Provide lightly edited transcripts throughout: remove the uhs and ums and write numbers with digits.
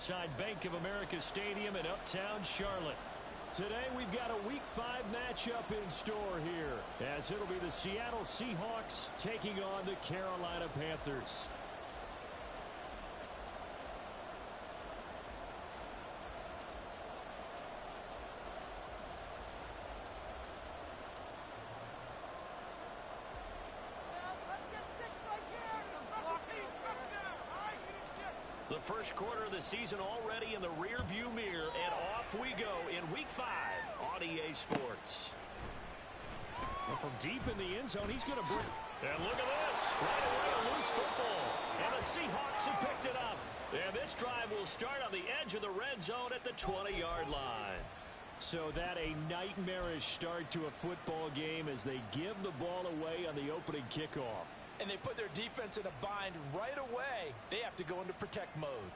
inside Bank of America Stadium in uptown Charlotte. Today we've got a Week 5 matchup in store here, as it'll be the Seattle Seahawks taking on the Carolina Panthers. The first quarter of the season already in the rearview mirror, and off we go in Week 5 on EA Sports. Well, from deep in the end zone, he's going to bring... And look at this. Right away, a loose football. And the Seahawks have picked it up. And this drive will start on the edge of the red zone at the 20-yard line. So that a nightmarish start to a football game as they give the ball away on the opening kickoff. And they put their defense in a bind right away. They have to go into protect mode.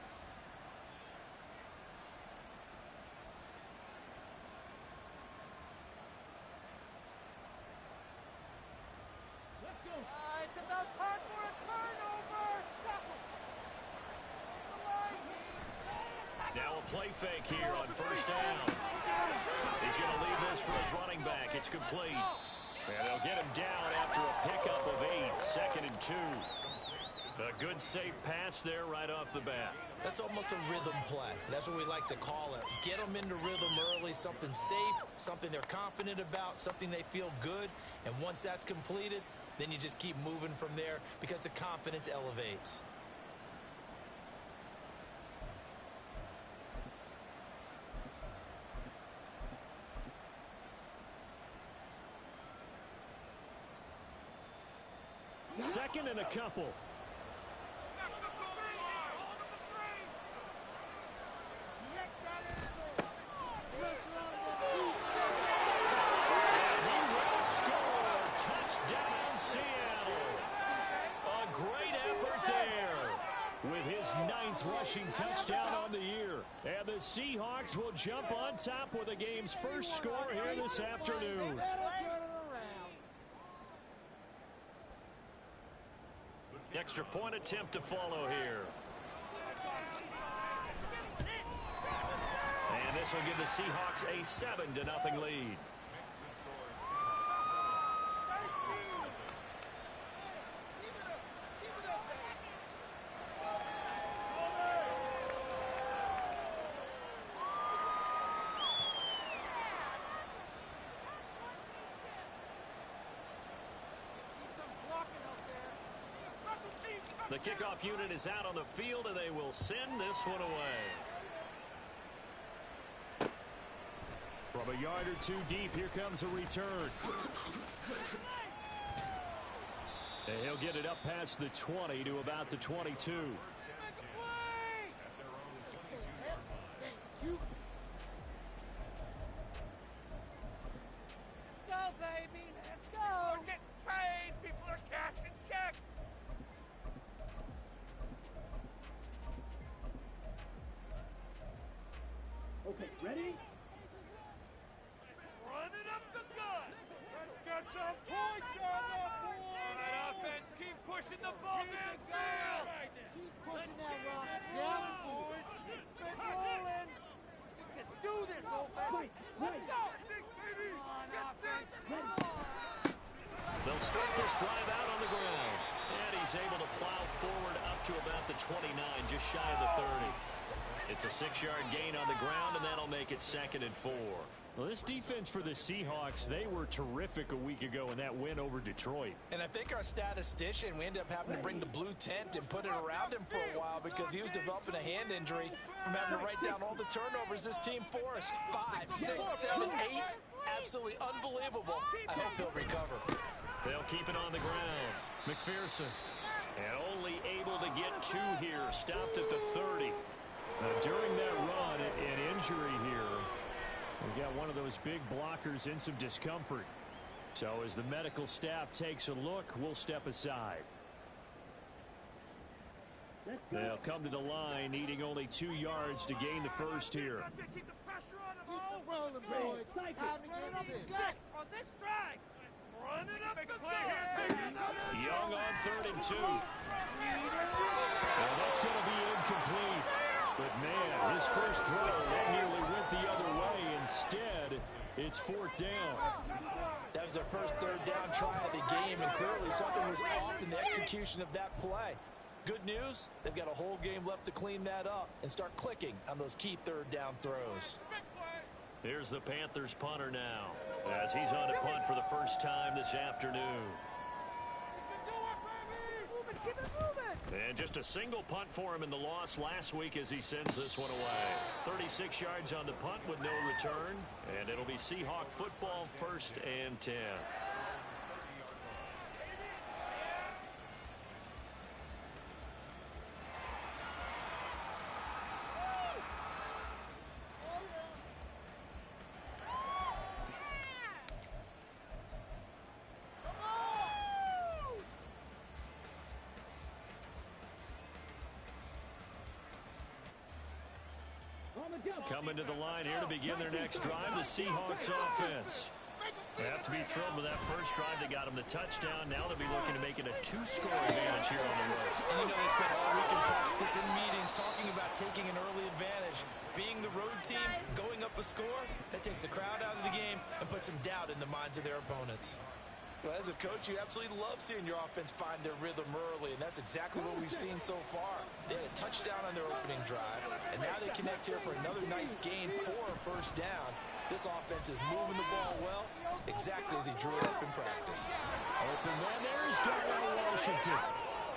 Let's go. It's about time for a turnover. Stop it. Now a play fake here on first down. He's going to leave this for his running back. It's complete. And they'll get him down after a pickup of 8, 2nd and 2. A good safe pass there right off the bat. That's almost a rhythm play. That's what we like to call it. Get them into rhythm early, something safe, something they're confident about, something they feel good. And once that's completed, then you just keep moving from there because the confidence elevates. Second and a couple. Touchdown, Seattle. A great effort there with his 9th rushing touchdown on the year. And the Seahawks will jump on top with the game's first score here this afternoon. Extra point attempt to follow here. And this will give the Seahawks a 7-0 lead. The kickoff unit is out on the field, and they will send this one away. From a yard or two deep, here comes a return. And he'll get it up past the 20 to about the 22. Let's go, baby. Let's go. We're getting paid. People are cashing checks. Okay, ready? Run it up the gut. Let's get some points on the board. All right, offense, keep pushing the ball downfield. Keep pushing that rock down. Keep it rolling. You can do this, old man. Let's go. Baby. Get six. They'll start this drive out on the ground. And he's able to plow forward up to about the 29, just shy of the 30. It's a 6-yard gain on the ground, and that'll make it 2nd and 4. Well, this defense for the Seahawks, they were terrific a week ago in that win over Detroit. And I think our statistician, we ended up having to bring the blue tent and put it around him for a while because he was developing a hand injury from having to write down all the turnovers this team forced. 5, 6, 7, 8. Absolutely unbelievable. I hope he'll recover. They'll keep it on the ground. McPherson. And only able to get 2 here. Stopped at the 30. Now, during that run, an injury here. We got one of those big blockers in some discomfort. So as the medical staff takes a look, we'll step aside. They'll come to the line, needing only 2 yards to gain the first here. Keep the pressure on them. Keep rolling, boys. Time to get six on this drive. Run it up the gut. Young on 3rd and 2. And that's going to be incomplete. But, man, his first throw, that nearly went the other way. Instead, it's fourth down. That was their first third down try of the game, and clearly something was off in the execution of that play. Good news, they've got a whole game left to clean that up and start clicking on those key third down throws. Here's the Panthers punter now, as he's on to punt for the first time this afternoon. And just a single punt for him in the loss last week as he sends this one away. 36 yards on the punt with no return. And it'll be Seahawk football, 1st and 10. Coming to the line here to begin their next drive, the Seahawks offense. They have to be thrilled with that first drive. They got them the touchdown. Now they'll be looking to make it a 2-score advantage here on the road. And you know, they spent all week in practice and meetings talking about taking an early advantage. Being the road team, going up a score, that takes the crowd out of the game and puts some doubt in the minds of their opponents. Well, as a coach, you absolutely love seeing your offense find their rhythm early, and that's exactly what we've seen so far. They had a touchdown on their opening drive, and now they connect here for another nice gain for a first down. This offense is moving the ball well, exactly as he drew it up in practice. Open man, there's Darnell Washington.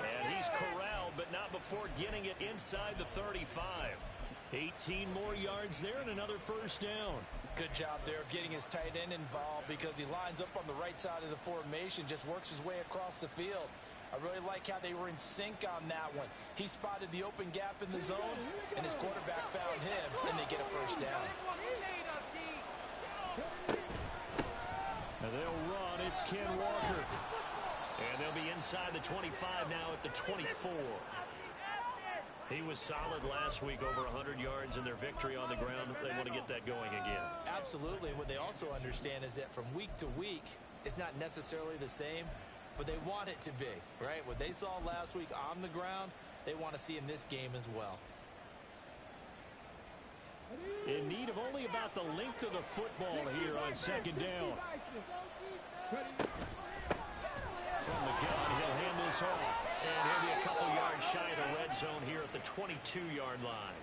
And he's corralled, but not before getting it inside the 35. 18 more yards there and another first down. Good job there of getting his tight end involved because he lines up on the right side of the formation, just works his way across the field. I really like how they were in sync on that one. He spotted the open gap in the zone, and his quarterback found him, and they get a first down. And they'll run. It's Ken Walker. And they'll be inside the 25 now at the 24. He was solid last week, over 100 yards in their victory on the ground. They want to get that going again. Absolutely. What they also understand is that from week to week, it's not necessarily the same, but they want it to be, right? What they saw last week on the ground, they want to see in this game as well. In need of only about the length of the football here on second down. From the gun, he'll hand this off. And he'll be a couple yards shy of the red zone here at the 22-yard line.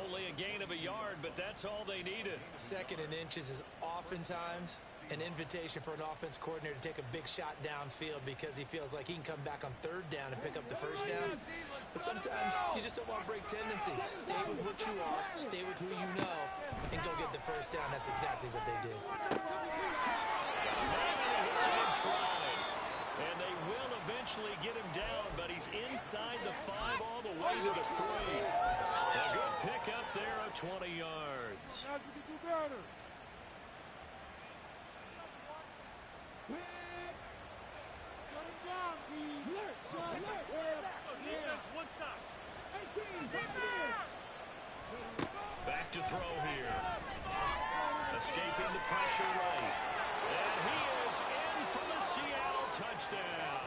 Only a gain of a yard, but that's all they needed. 2nd and inches is oftentimes an invitation for an offense coordinator to take a big shot downfield because he feels like he can come back on 3rd down and pick up the first down. But sometimes you just don't want to break tendency. Stay with what you are, stay with who you know, and go get the first down. That's exactly what they did. And they will eventually get him down, but he's inside the 5 all the way to the 3. A good pick up there of 20 yards. Guys, we can do better. Shut him down, D. Shut him down. One stop. Back to throw here. Escaping the pressure right. And he is in for the Seattle touchdown.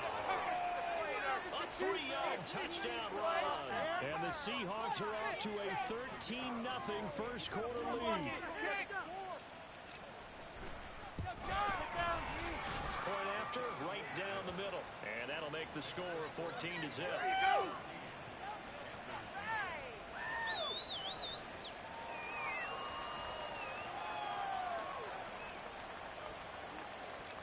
A 3-yard touchdown run. And the Seahawks are off to a 13-0 first quarter lead. Point after, right down the middle. And that'll make the score 14-0.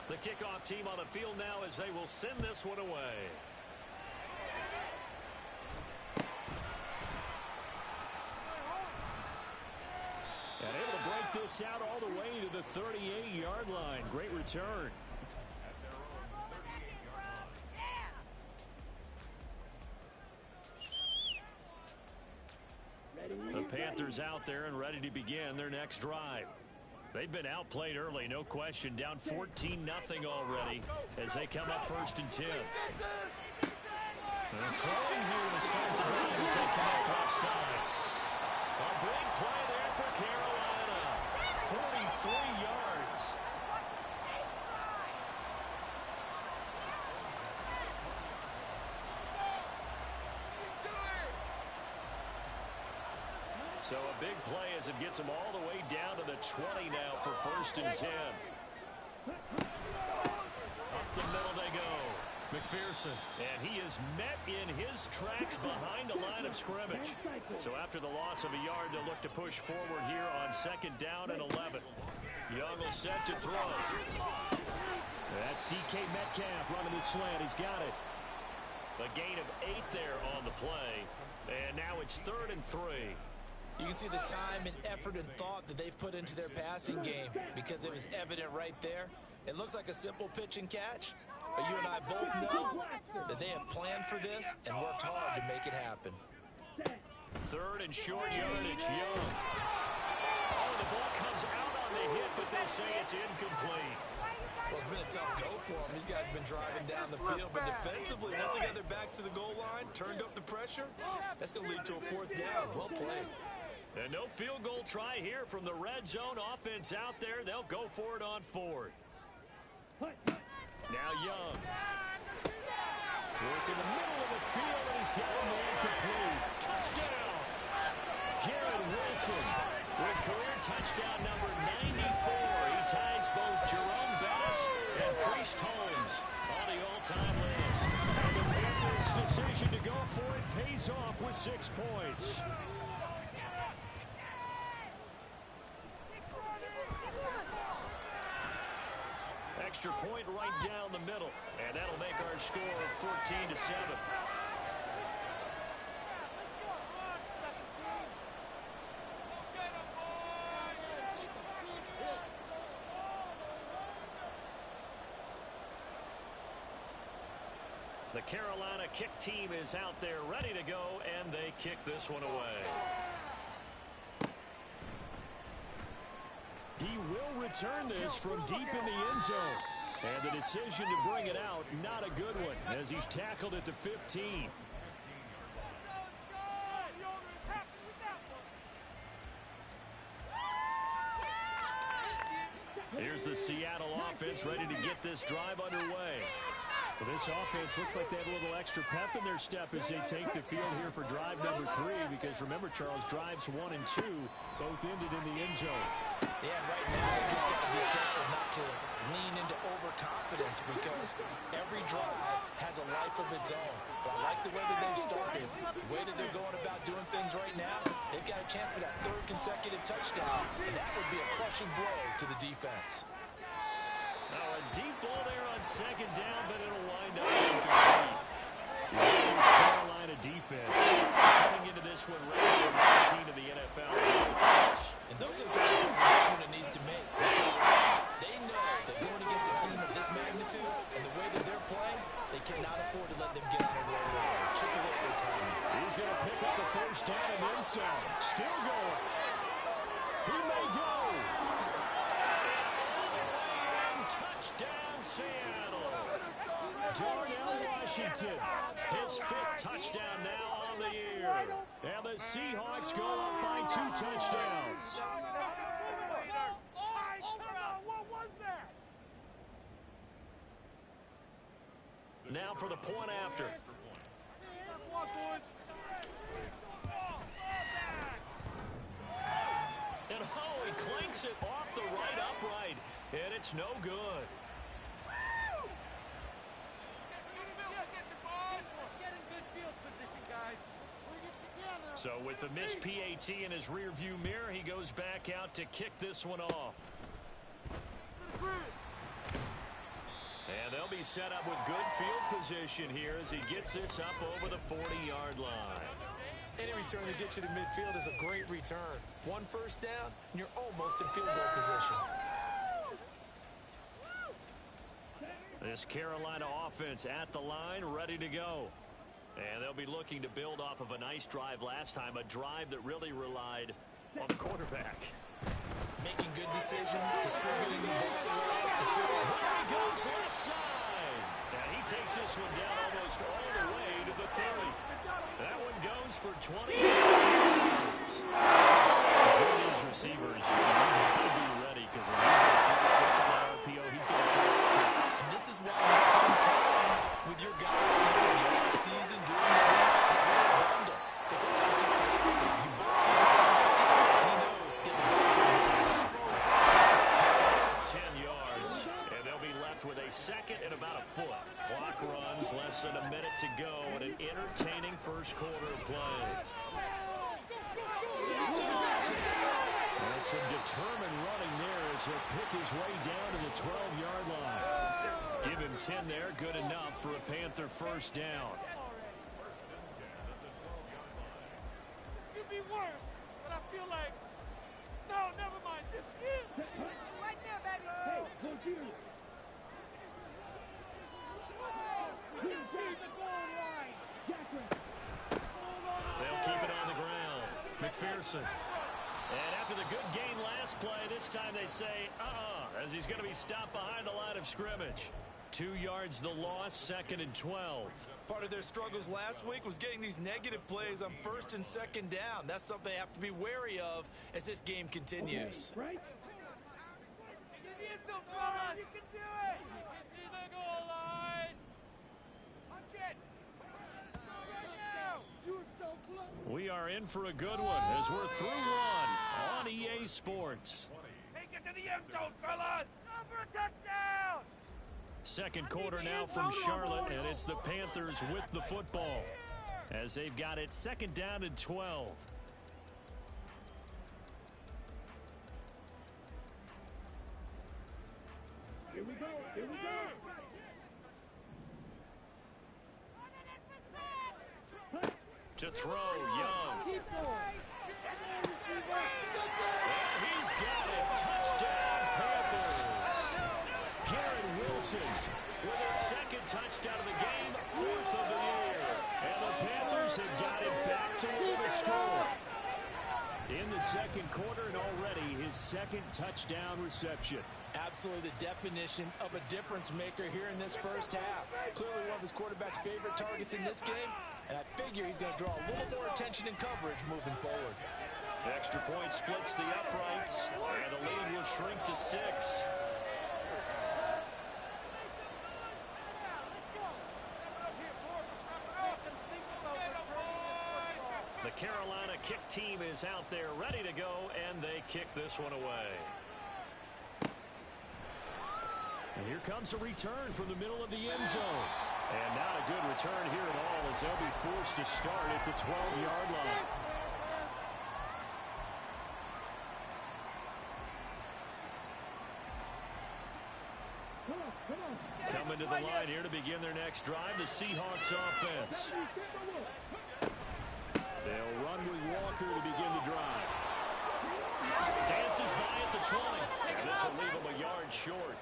The kickoff team on the field now as they will send this one away. And able to break this out all the way to the 38-yard line. Great return. The Panthers out there and ready to begin their next drive. They've been outplayed early, no question. Down 14-0 already as they come up 1st and 10. And throwing here to start the drive as they connect offside. A big play there for Carolina. 43 yards. So a big play as it gets him all the way down to the 20 now for 1st and 10. Up the middle they go. McPherson. And he is met in his tracks behind the line of scrimmage. So after the loss of a yard, they'll look to push forward here on 2nd down and 11. Young will set to throw. That's DK Metcalf running the slant. He's got it. A gain of 8 there on the play. And now it's 3rd and 3. You can see the time and effort and thought that they've put into their passing game because it was evident right there. It looks like a simple pitch and catch, but you and I both know that they have planned for this and worked hard to make it happen. 3rd and short yardage. Young. Oh, the ball comes out on the hit, but they'll say it's incomplete. Well, it's been a tough go for them. These guys have been driving down the field, but defensively, once they got their backs to the goal line, turned up the pressure, that's going to lead to a 4th down. Well played. And no field goal try here from the red zone offense out there. They'll go for it on 4th. Now Young. Work in the middle of the field, and he's got a man complete. Touchdown! Garrett Wilson with career touchdown number 94. He ties both Jerome Bettis and Priest Holmes on the all-time list. And the Panthers' decision to go for it pays off with 6 points. Extra point right down the middle, and that'll make our score 14-7. The Carolina kick team is out there ready to go, and they kick this one away. He will return this from deep in the end zone. And the decision to bring it out, not a good one, as he's tackled at the 15. Here's the Seattle offense ready to get this drive underway. Well, this offense looks like they have a little extra pep in their step as they take the field here for drive number 3, because remember, Charles, drives 1 and 2 both ended in the end zone. Yeah, right now they just got to be careful not to lean into overconfidence, because every drive has a life of its own. But I like the way that they've started, the way that they're going about doing things right now. They've got a chance for that 3rd consecutive touchdown, and that would be a crushing blow to the defense. Now a deep ball there on 2nd down, but it'll wind up incomplete. Here's Carolina defense coming into this one ranked number 19 in the NFL against the pass. And those are the kind of things that this unit needs to make, because they know that going against a team of this magnitude and the way that they're playing, they cannot afford to let them get on a roll. Chip away their timing. He's going to pick up the 1st down and then some. Still going. He may go. Touchdown, Seattle. Darnell Washington, his 5th touchdown now on the year. And the Seahawks go up by 2 touchdowns. What was that? Now for the point after. And he clanks it off the right upright, and it's no good. So with the missed PAT in his rearview mirror, he goes back out to kick this one off. And they'll be set up with good field position here as he gets this up over the 40-yard line. Any return that gets you to midfield is a great return. 1 first down, and you're almost in field goal position. This Carolina offense at the line, ready to go. And they'll be looking to build off of a nice drive last time, a drive that really relied on the quarterback. Making good decisions, distributing the ball. Here he goes left side. And he takes this one down almost all the way to the 30. That one goes for 20 yards. For these receivers, you got to be ready, because when he's going to throw it quick on that RPO, he's going to throw it quick. And this is why you spend time with your guy in the off season during the week, the bundle. Because sometimes just to you both see the same thing. less than a minute to go in an entertaining first quarter of play. And some determined running there as he'll pick his way down to the 12-yard line. Give him 10 there, good enough for a Panther first down. Could be worse, but I feel like, no, never mind, this is. Right there, baby. Hey, go here. They'll keep it on the ground. McPherson. And after the good gain last play, this time they say, as he's going to be stopped behind the line of scrimmage. 2 yards the loss, 2nd and 12. Part of their struggles last week was getting these negative plays on 1st and 2nd down. That's something they have to be wary of as this game continues. Okay, right? Get the end zone, fellas. You can do it. You can see the goal line. Punch it. Let's go right now. You were so close. We are in for a good one as we're through one on EA Sports. Take it to the end zone, fellas. Go for a touchdown. Second quarter now from Charlotte, and it's the Panthers with the football as they've got it 2nd down and 12. Here we go, here we go. To throw, Young. Keep going. And he's got it. Touchdown, Panthers. Garrett Wilson with his 2nd touchdown of the game, 4th of the year. And the Panthers have got it back to win the score. In the 2nd quarter, and already his 2nd touchdown reception. Absolutely the definition of a difference maker here in this first half. Clearly one of his quarterback's favorite targets in this game, and I figure he's going to draw a little more attention and coverage moving forward. Extra point splits the uprights, and the lead will shrink to 6. The Carolina kick team is out there ready to go, and they kick this one away. And here comes a return from the middle of the end zone. And not a good return here at all as they'll be forced to start at the 12-yard line. Coming to the line here to begin their next drive, the Seahawks offense. They'll run with Walker to begin the drive. Dances by at the 20. And this will leave him a yard short.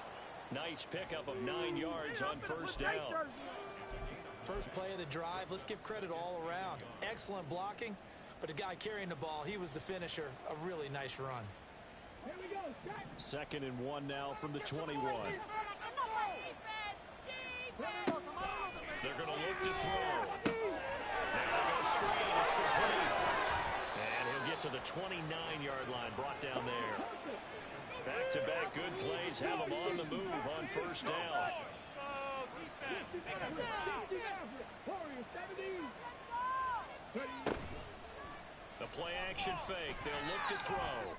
Nice pickup of 9 yards on first down. First play of the drive, let's give credit all around. Excellent blocking, but the guy carrying the ball, he was the finisher. A really nice run. Here we go. 2nd and 1 now from the 21. They're going to look to throw. Now they go screen. It's complete. And he'll get to the 29-yard line, brought down there. Back-to-back good plays have them on the move on first down. The play-action fake. They'll look to throw.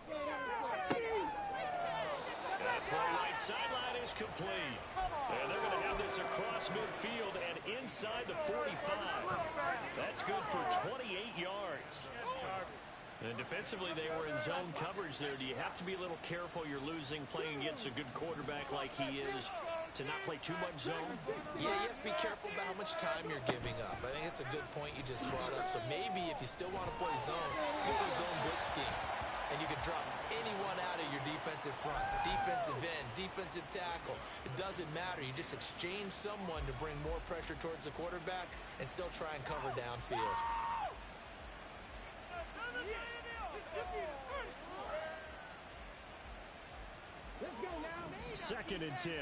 That throw right sideline is complete. And they're going to have this across midfield and inside the 45. That's good for 28 yards. And defensively, they were in zone coverage there. Do you have to be a little careful? You're losing, playing against a good quarterback like he is, to not play too much zone? Yeah, you have to be careful about how much time you're giving up. I think it's a good point you just brought up. So maybe if you still want to play zone, go to zone blitz scheme. And you can drop anyone out of your defensive front, defensive end, defensive tackle. It doesn't matter. You just exchange someone to bring more pressure towards the quarterback and still try and cover downfield. Let's go now. 2nd and 10.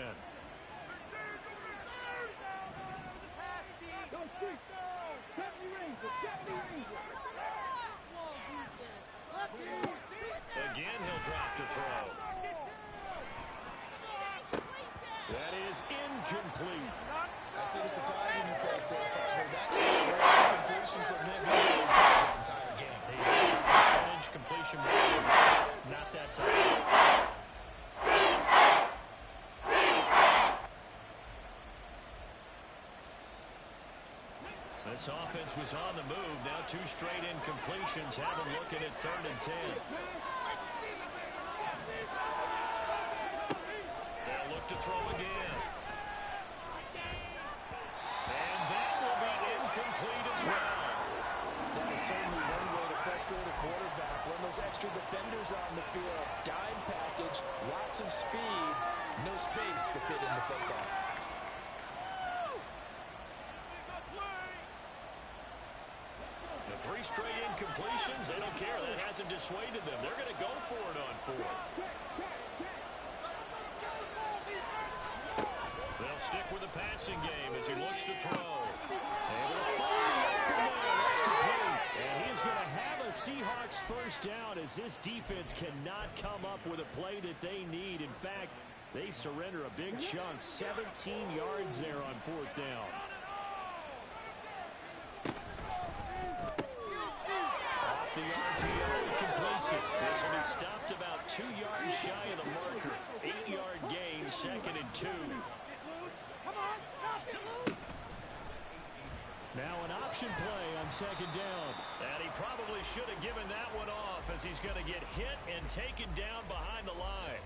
Go, Street. Deputy Ranger. Deputy Ranger. Again, he'll drop to throw. That is incomplete. I see the surprise in your face there, partner. That is a great completion from him. He's been able this entire game. His percentage completion rate, not that time. This offense was on the move. Now 2 straight incompletions have them looking at 3rd and 10. They'll look to throw again. And that will be incomplete as well. That is certainly one way to frustrate a quarterback. When those extra defenders on the field, dime package, lots of speed, no space to fit in the football. The 3 straight incompletions, they don't care. That hasn't dissuaded them. They're going to go for it on 4th. They'll stick with the passing game as he looks to throw. Able to fire open there. That's complete. And he is going to have a Seahawks first down as this defense cannot come up with a play that they need. In fact, they surrender a big chunk. 17 yards there on 4th down. Off the RPO, he completes it. This will be stopped about 2 yards shy of the marker. 8-yard gain, 2nd and 2. Now an option play on 2nd down. And he probably should have given that one off as he's going to get hit and taken down behind the line.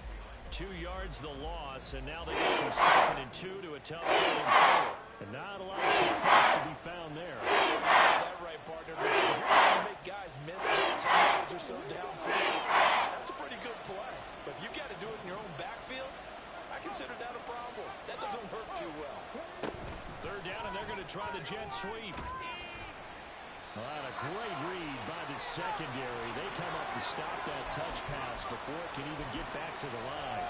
2 yards the loss, and now they go from 2nd and 2 to a tough 3rd and 4. And not a lot of success to be found there. That right, partner, because you're trying to make guys miss 10 yards or so downfield. That's a pretty good play. But if you've got to do it in your own backfield, I consider that a problem. That doesn't work too well. 3rd down, and they're going to try the jet sweep. All right, a great read by the secondary. They come up to stop that touch pass before it can even get back to the line.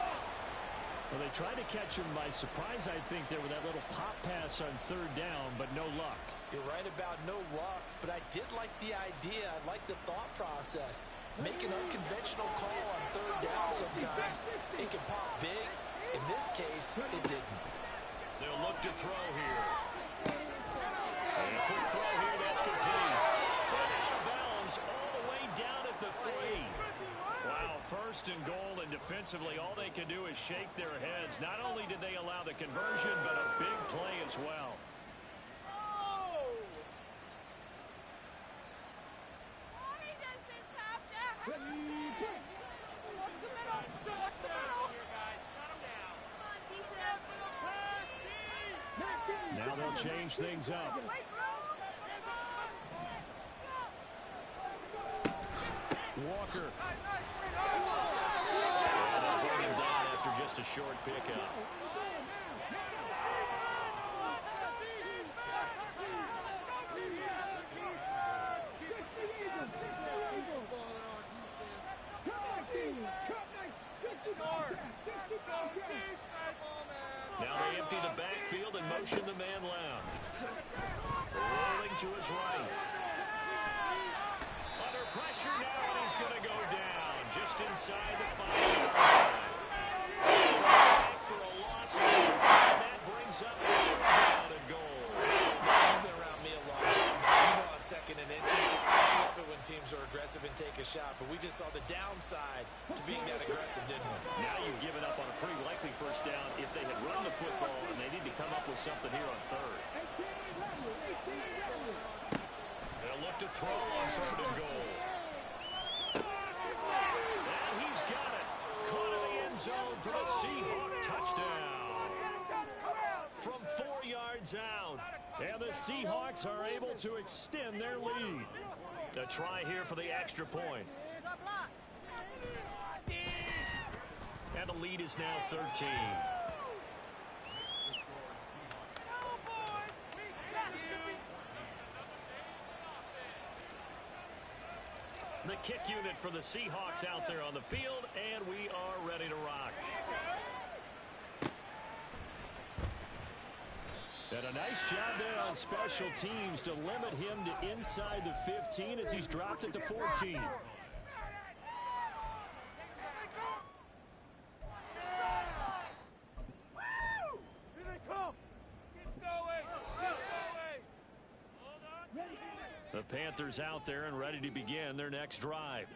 Well, they tried to catch him by surprise, I think, there with that little pop pass on 3rd down, but no luck. You're right about no luck, but I did like the idea. I like the thought process. Make an unconventional call on 3rd down sometimes. It can pop big. In this case, it didn't. They'll look to throw here. And a quick throw here, that's complete. And out of bounds all the way down at the 3. Wow, 1st and goal, and defensively all they can do is shake their heads. Not only did they allow the conversion, but a big play as well. Now they'll change things up. Walker. And they'll bring him down after just a short pickup. Now they empty the backfield and motion the man left. Rolling to his right. Under pressure now, and he's going to go down just inside the 5-yard line. It's a sack for a loss, and that brings up a 3rd down and goal. You've been around me a long time. You know on 2nd and inches, I love it when teams are aggressive and take a shot, but we just saw the downside to being that aggressive, didn't we? Now you've given up on a pretty likely first down if they had run the football, and they need to come up with something here on 3rd. They'll look to throw on 3rd and goal. And he's got it. Caught in the end zone for the Seahawk touchdown. From 4 yards out. And the Seahawks are able to extend their lead. A try here for the extra point. And the lead is now 13. The kick unit for the Seahawks out there on the field, and we are ready to rock. And a nice job there on special teams to limit him to inside the 15 as he's dropped at the 14. The Panthers out there and ready to begin their next drive.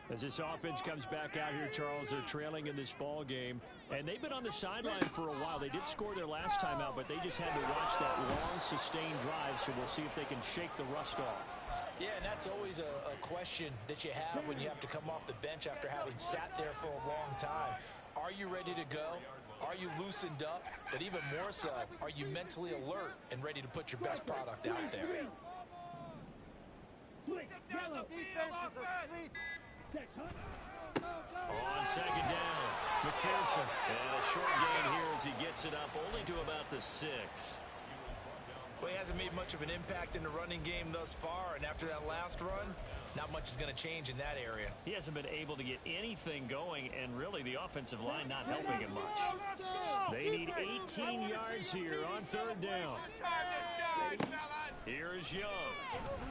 As this offense comes back out here, Charles, they're trailing in this ball game, and they've been on the sideline for a while. They did score their last time out, but they just had to watch that long, sustained drive, so we'll see if they can shake the rust off. Yeah, and that's always a question that you have when you have to come off the bench after having sat there for a long time. Are you ready to go? Are you loosened up? But even more so, are you mentally alert and ready to put your best product out there? Defense is asleep. On second down, McPherson. And a short gain here as he gets it up only to about the 6. Well, he hasn't made much of an impact in the running game thus far, and after that last run, not much is going to change in that area. He hasn't been able to get anything going, and really the offensive line not helping him much. They need 18 yards here on third down. Here is Young.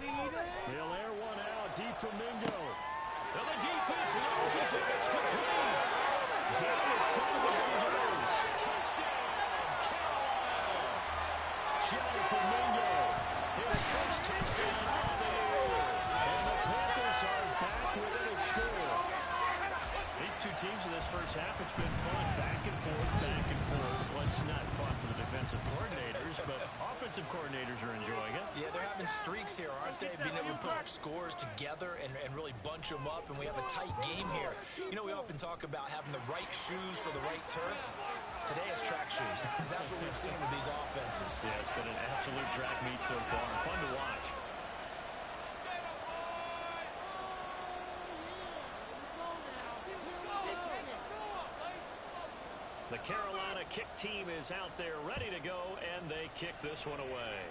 They'll air one out deep from Mingo. And the defense loses it. It's complete. Down the sideline goes. Touchdown, Carolina. Jonathan Mingo, his first touchdown of the year. And the Panthers are back within a score. These two teams in this first half, it's been fun. Back and forth, back and forth. Well, it's not fun for the defensive coordinators, but offensive coordinators are enjoying it. Yeah, they're having streaks here, aren't they? Being able to put up scores together and really bunch them up, and we have a tight game here. You know, we often talk about having the right shoes for the right turf. Today it's track shoes. That's what we've seen with these offenses. Yeah, it's been an absolute track meet so far. Fun to watch. The Carolina kick team is out there ready to go, and they kick this one away.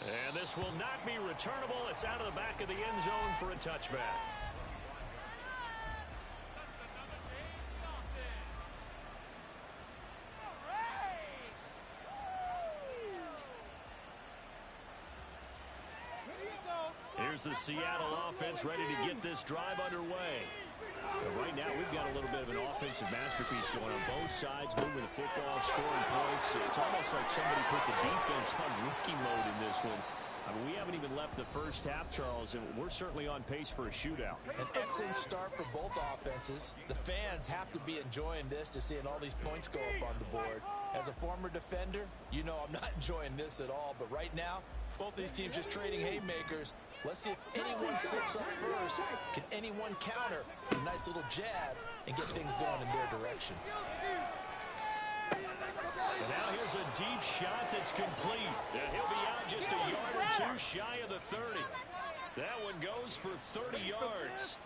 And this will not be returnable. It's out of the back of the end zone for a touchback. Here's the Seattle offense ready to get this drive underway. But right now, we've got a little bit of an offensive masterpiece going on both sides, moving the football, scoring points. It's almost like somebody put the defense on rookie mode in this one. I mean, we haven't even left the first half, Charles, and we're certainly on pace for a shootout. An excellent start for both offenses. The fans have to be enjoying this to seeing all these points go up on the board. As a former defender, you know I'm not enjoying this at all. But right now, both these teams just trading haymakers. Let's see if anyone slips up first. Can anyone counter a nice little jab and get things going in their direction? And now here's a deep shot that's complete. And he'll be out just a yard or two shy of the 30. That one goes for 30 yards.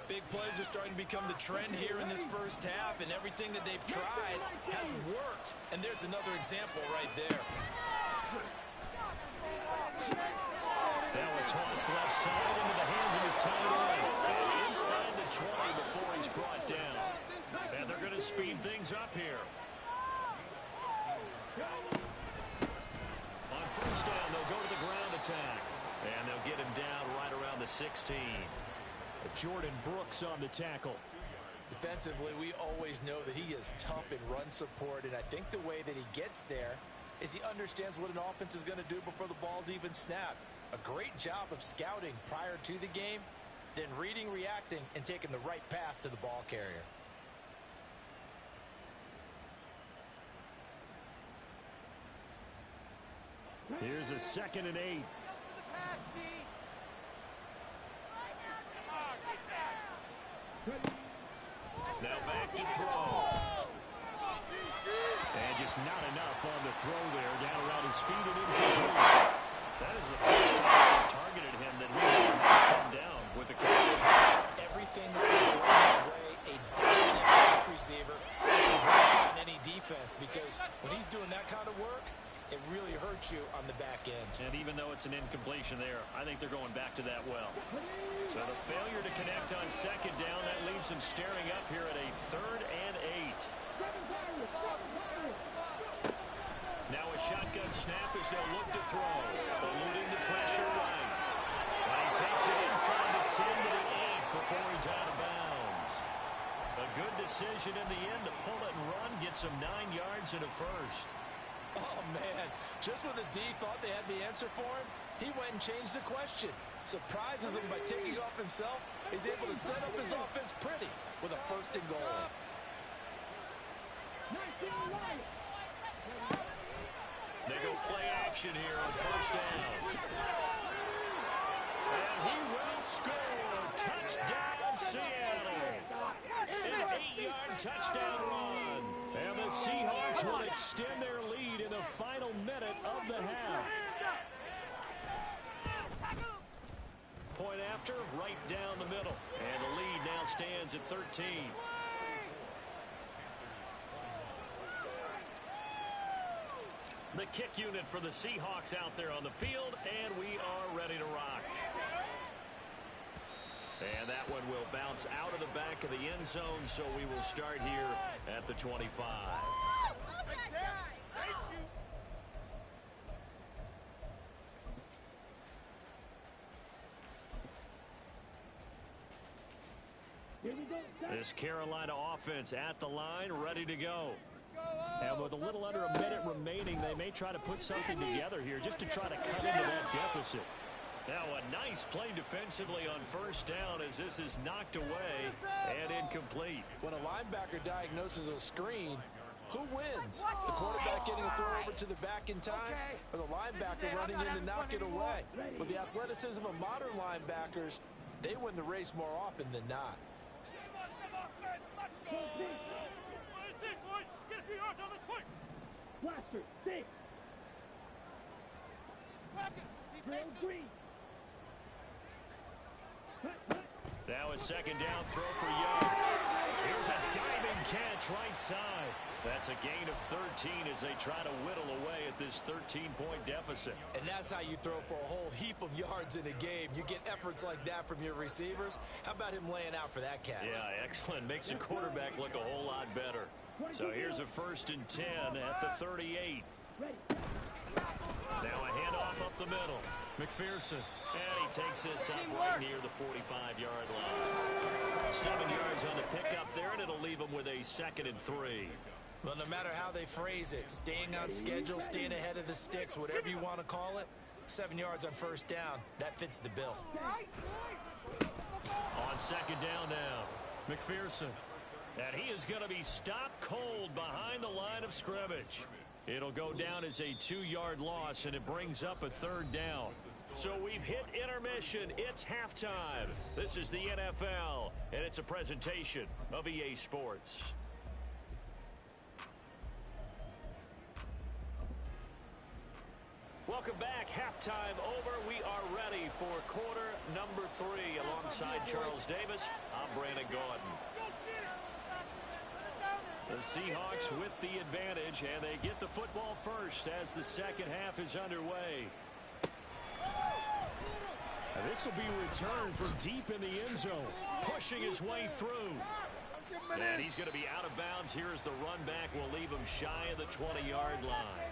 Big plays are starting to become the trend here in this first half, and everything that they've tried has worked. And there's another example right there. Now a toss left side into the hands of his tight end. And inside the 20 before he's brought down. And they're going to speed things up here. On first down, they'll go to the ground attack. And they'll get him down right around the 16. Jordan Brooks on the tackle. Defensively, we always know that he is tough in run support, and I think the way that he gets there is he understands what an offense is going to do before the ball's even snapped. A great job of scouting prior to the game, then reading, reacting, and taking the right path to the ball carrier. Here's a 2nd and 8. Now back to throw. And just not enough on the throw there. Down around his feet and incomplete. That is the first time they've targeted him that he has not come down with a catch. Everything has been thrown his way. A dominant pass receiver that can break down any defense, because when he's doing that kind of work, it really hurts you on the back end. And even though it's an incompletion there, I think they're going back to that well. So the failure to connect on second down, that leaves them staring up here at a 3rd and 8. Now a shotgun snap as they'll look to throw. Eluding the pressure right. And he takes it inside the 10 to the 8 before he's out of bounds. A good decision in the end to pull it and run, gets him 9 yards and a first. Oh, man. Just when the D thought they had the answer for him, he went and changed the question. surprises him by taking off himself. He's able to set up his offense pretty with a 1st and goal. They go play action here on 1st down. And he will score. Touchdown, Seattle. An 8-yard touchdown run. And the Seahawks will extend their lead in the final minute of the half. Point after, right down the middle. And the lead now stands at 13. The kick unit for the Seahawks out there on the field, and we are ready to rock. And that one will bounce out of the back of the end zone, so we will start here at the 25. I love that guy. Thank you. Here we go. This Carolina offense at the line, ready to go. And with a little under a minute remaining, they may try to put something together here just to try to cut into that deficit. Now a nice play defensively on 1st down as this is knocked away and incomplete. When a linebacker diagnoses a screen, who wins? The quarterback getting a throw over to the back in time, or the linebacker running in to knock it away? With the athleticism of modern linebackers, they win the race more often than not. Blaster, 6. Green. Now a 2nd down throw for Young. Here's a diving catch right side. That's a gain of 13 as they try to whittle away at this 13-point deficit. And that's how you throw for a whole heap of yards in a game. You get efforts like that from your receivers. How about him laying out for that catch? Yeah, excellent. Makes the quarterback look a whole lot better. So here's a 1st and 10 at the 38. Now a handoff up the middle. McPherson. And he takes this up right near the 45-yard line. 7 yards on the pickup there, and it'll leave him with a 2nd and 3. Well, no matter how they phrase it, staying on schedule, staying ahead of the sticks, whatever you want to call it, 7 yards on 1st down, that fits the bill. On 2nd down now, McPherson. And he is going to be stopped cold behind the line of scrimmage. It'll go down as a 2-yard loss, and it brings up a 3rd down. So we've hit intermission. It's halftime. This is the NFL, and it's a presentation of EA Sports. Welcome back. Halftime over. We are ready for quarter number 3. Alongside Charles Davis, I'm Brandon Gordon. The Seahawks with the advantage, and they get the football first as the 2nd half is underway. And this will be returned from deep in the end zone, pushing his way through. And he's going to be out of bounds. Here as the run back will leave him shy of the 20-yard line.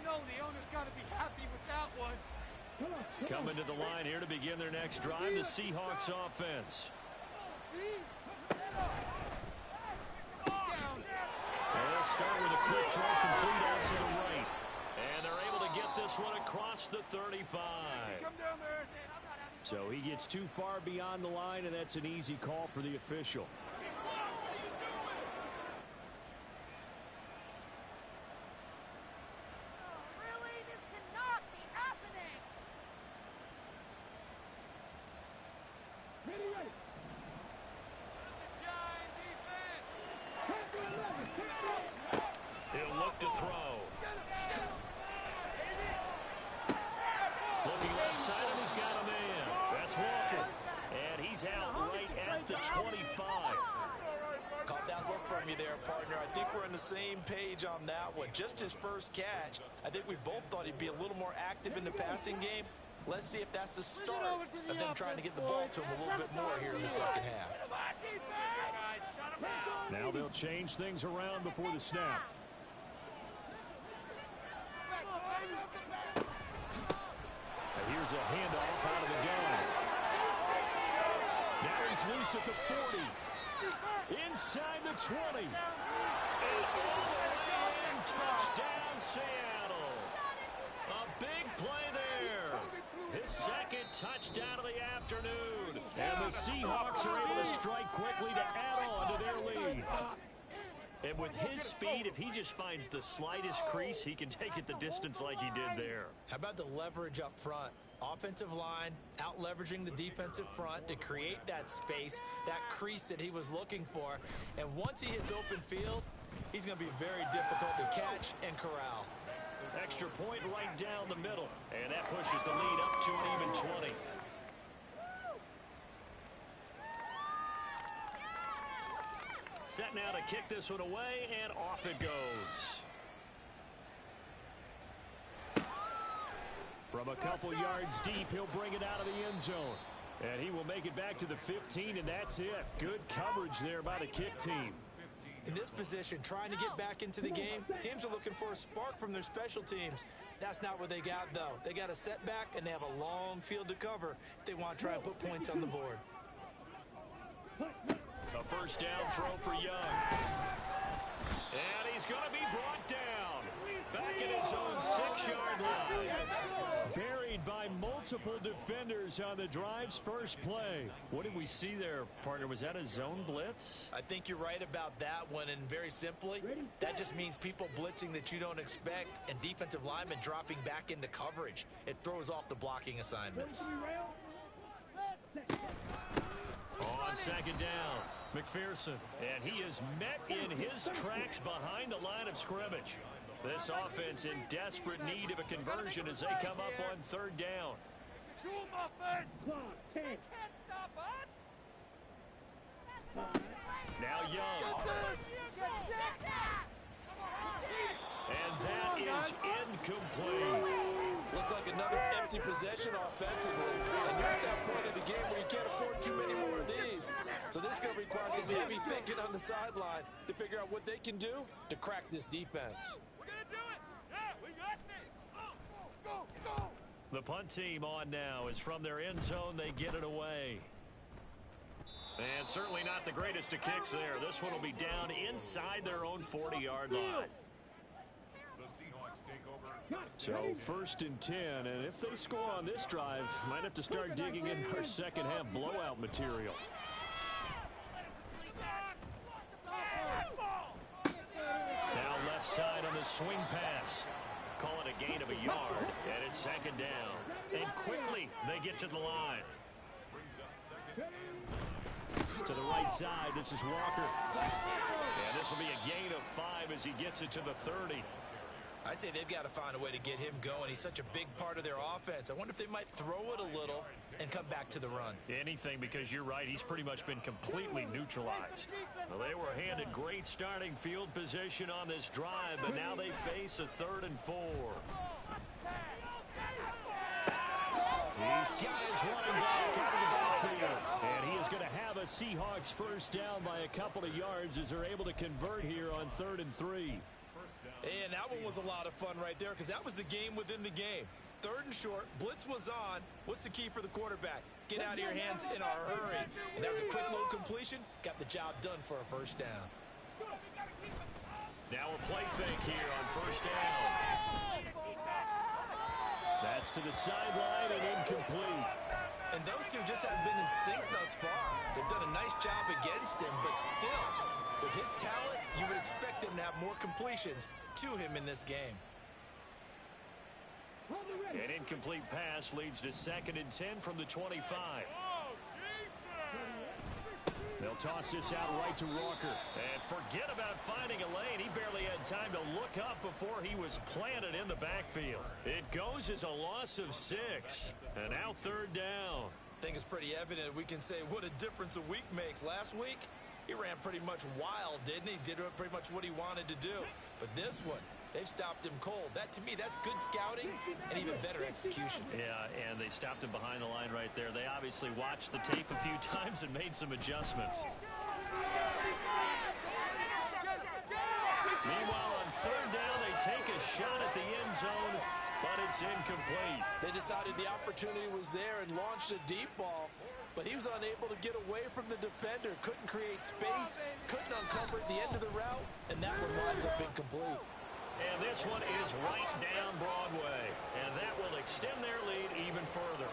The owner's got to be happy with that one. Coming to the line here to begin their next drive, the Seahawks offense. And they'll start with a quick throw complete out to the right. And they're able to get this one across the 35. So he gets too far beyond the line, and that's an easy call for the official. He'll look to throw. Looking left side, and he's got a man. That's Walker. And he's out right at the 25. Caught that look from you there, partner. I think we're on the same page on that one. Just his first catch. I think we both thought he'd be a little more active in the passing game. Let's see if that's the start of them trying to get the ball to him a little bit more here in the 2nd half. Now they'll change things around before the snap. And here's a handoff out of the gun. Now he's loose at the 40. Inside the 20. And all the way in touchdown, Seattle. A big play there. His second touchdown of the afternoon. And the Seahawks are able to strike quickly to add on to their lead. And with his speed, if he just finds the slightest crease, he can take it the distance like he did there. How about the leverage up front? Offensive line out leveraging the defensive front to create that space, that crease that he was looking for. And once he hits open field, he's going to be very difficult to catch and corral. Extra point right down the middle. And that pushes the lead up to an even 20. Set now to kick this one away, and off it goes. From a couple yards deep, he'll bring it out of the end zone. And he will make it back to the 15, and that's it. Good coverage there by the kick team. In this position, trying to get back into the game, teams are looking for a spark from their special teams. That's not what they got, though. They got a setback, and they have a long field to cover if they want to try and put points on the board. A first down throw for Young. And he's going to be brought down. Back at his own 6-yard line. Buried by multiple defenders on the drive's first play. What did we see there, partner? Was that a zone blitz? I think you're right about that one, and very simply, that just means people blitzing that you don't expect and defensive linemen dropping back into coverage. It throws off the blocking assignments. On second down, McPherson, and he is met in his tracks behind the line of scrimmage. This offense in desperate need of a conversion as they come up on third down. Do them, offense! They can't stop us! Now Young. And that is incomplete. Looks like another empty possession offensively. And you're at that point in the game where you can't afford too many more of these. So this is going to require some heavy thinking on the sideline to figure out what they can do to crack this defense. We're going to do it! Yeah, we got this! Go! The punt team on now is from their end zone. They get it away. And certainly not the greatest of kicks there. This one will be down inside their own 40-yard line. So first and 10, and if they score on this drive, might have to start digging in our second half blowout material. Now left side on the swing pass. Call it a gain of a yard, and it's second down. And quickly they get to the line. To the right side, this is Walker. And this will be a gain of 5 as he gets it to the 30. I'd say they've got to find a way to get him going. He's such a big part of their offense. I wonder if they might throw it a little and come back to the run. Anything, because you're right. He's pretty much been completely neutralized. Well, they were handed great starting field position on this drive, but now they face a 3rd and 4. He's got his running back out of the backfield. And he is going to have a Seahawks first down by a couple of yards as they're able to convert here on 3rd and 3. And that one was a lot of fun right there because that was the game within the game. 3rd and short, blitz was on. What's the key for the quarterback? Get out of your hands in a hurry. And that was a quick low completion. Got the job done for a first down. Now a play fake here on first down. That's to the sideline and incomplete. And those two just haven't been in sync thus far. They've done a nice job against him, but still, with his talent, you would expect him to have more completions to him in this game. An incomplete pass leads to 2nd and 10 from the 25. They'll toss this out right to Walker. And forget about finding a lane. He barely had time to look up before he was planted in the backfield. It goes as a loss of 6. And now 3rd down. I think it's pretty evident we can say what a difference a week makes. Last week, he ran pretty much wild, didn't he? Did pretty much what he wanted to do. But this one, they've stopped him cold. That, to me, that's good scouting and even better execution. Yeah, and they stopped him behind the line right there. They obviously watched the tape a few times and made some adjustments. Meanwhile, on 3rd down, they take a shot at the end zone, but it's incomplete. They decided the opportunity was there and launched a deep ball, but he was unable to get away from the defender. Couldn't create space, couldn't uncover at the end of the route, and that one winds up incomplete. And this one is right down Broadway. And that will extend their lead even further.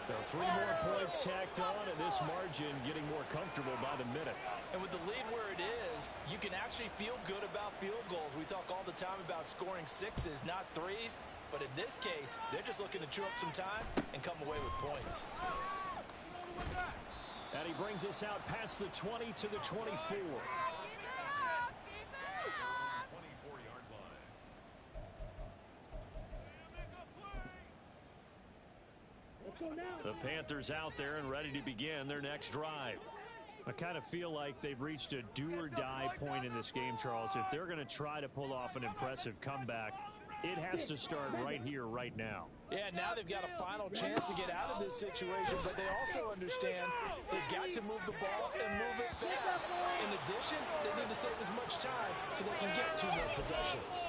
Now 3 more points tacked on, and this margin getting more comfortable by the minute. And with the lead where it is, you can actually feel good about field goals. We talk all the time about scoring 6s, not 3s. But in this case, they're just looking to chew up some time and come away with points. And he brings us out past the 20 to the 24. 24-yard line. The Panthers out there and ready to begin their next drive. I kind of feel like they've reached a do-or-die point in this game, Charles. If they're going to try to pull off an impressive comeback, it has to start right here, right now. Yeah, now they've got a final chance to get out of this situation, but they also understand they've got to move the ball and move it fast. In addition, they need to save as much time so they can get 2 more possessions.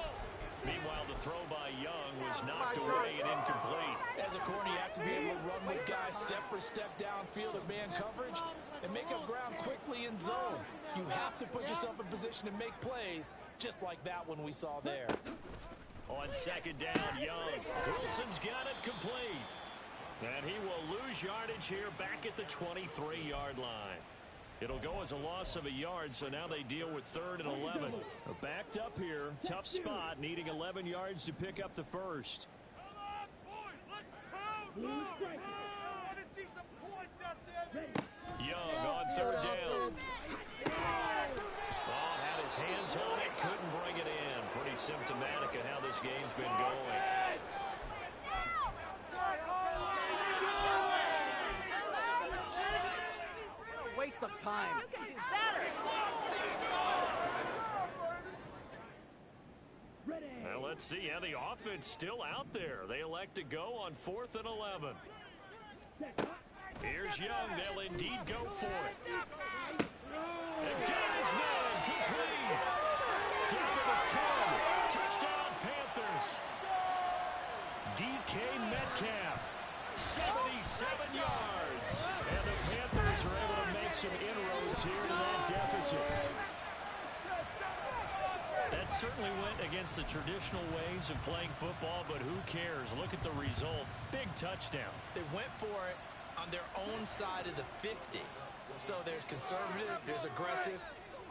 Meanwhile, the throw by Young was knocked away and incomplete. As a corner, you have to be able to run with guys step for step downfield in man coverage and make up ground quickly in zone. You have to put yourself in position to make plays, just like that one we saw there. On second down, Young. Wilson's got it complete. And he will lose yardage here back at the 23-yard line. It'll go as a loss of a yard, so now they deal with 3rd and 11. Backed up here, tough spot, needing 11 yards to pick up the first. Come on, boys, let's pound them! I want to see some points out there. Young on 3rd down. Oh, had his hands on it, couldn't bring it in. Pretty symptomatic of how this game's been going. Waste of time. You can do better. Well, let's see. Yeah, the offense still out there. They elect to go on 4th and 11. Here's Young. They'll indeed go for it. They've got his man complete. Down to the 10. Touchdown, Panthers. DK Metcalf, 77 yards. And the Panthers are able to make some inroads here to that deficit. That certainly went against the traditional ways of playing football, but who cares? Look at the result. Big touchdown. They went for it on their own side of the 50. So there's conservative, there's aggressive,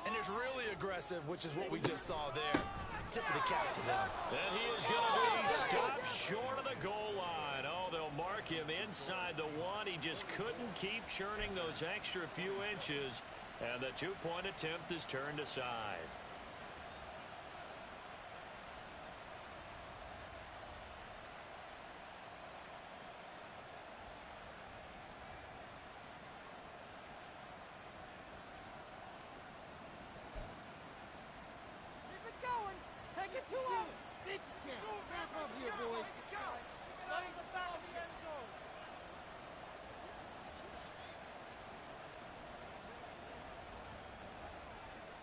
and there's really aggressive, which is what we just saw there. Tip of the cap to them. And he is going to be stopped short of the goal line. Oh, they'll mark him inside the 1. He just couldn't keep churning those extra few inches, and the 2-point attempt is turned aside.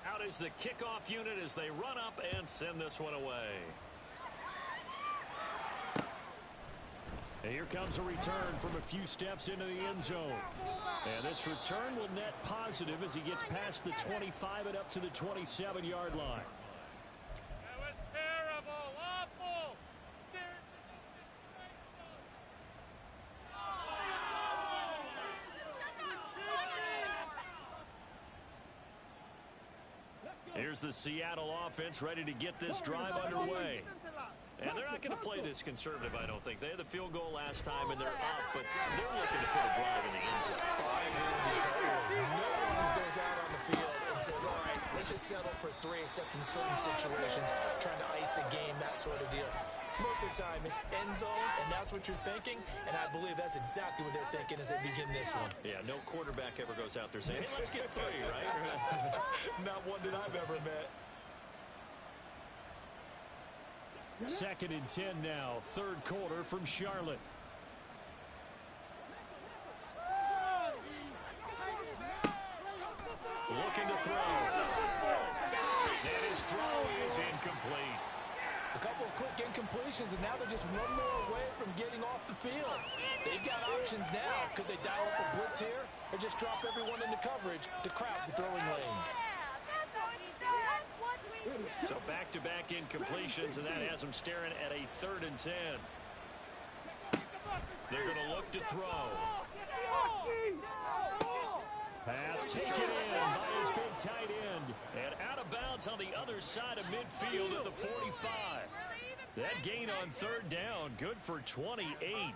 Out is the kickoff unit as they run up and send this one away. And here comes a return from a few steps into the end zone. And this return will net positive as he gets past the 25 and up to the 27-yard line. That was terrible, awful. Here's the Seattle offense ready to get this drive underway. And they're not going to play this conservative, I don't think. They had the field goal last time, and they're up, but they're looking to put a drive in the end zone. I agree with you totally. No one goes out on the field and says, all right, let's just settle for 3, except in certain situations, trying to ice a game, that sort of deal. Most of the time, it's end zone, and that's what you're thinking, and I believe that's exactly what they're thinking as they begin this one. Yeah, no quarterback ever goes out there saying, hey, let's get 3, right? Not one that I've ever met. 2nd and 10 now, 3rd quarter from Charlotte. Looking to throw. And his throw is incomplete. A couple of quick incompletions, and now they're just one more away from getting off the field. They've got options now. Could they dial up a blitz here or just drop everyone into coverage to crowd the throwing lanes? That's what we do. That's what we do. So back-to-back incompletions, and that has them staring at a 3rd and 10. They're going to look to throw. Pass taken in by his big tight end. And out of bounds on the other side of midfield at the 45. That gain on 3rd down, good for 28.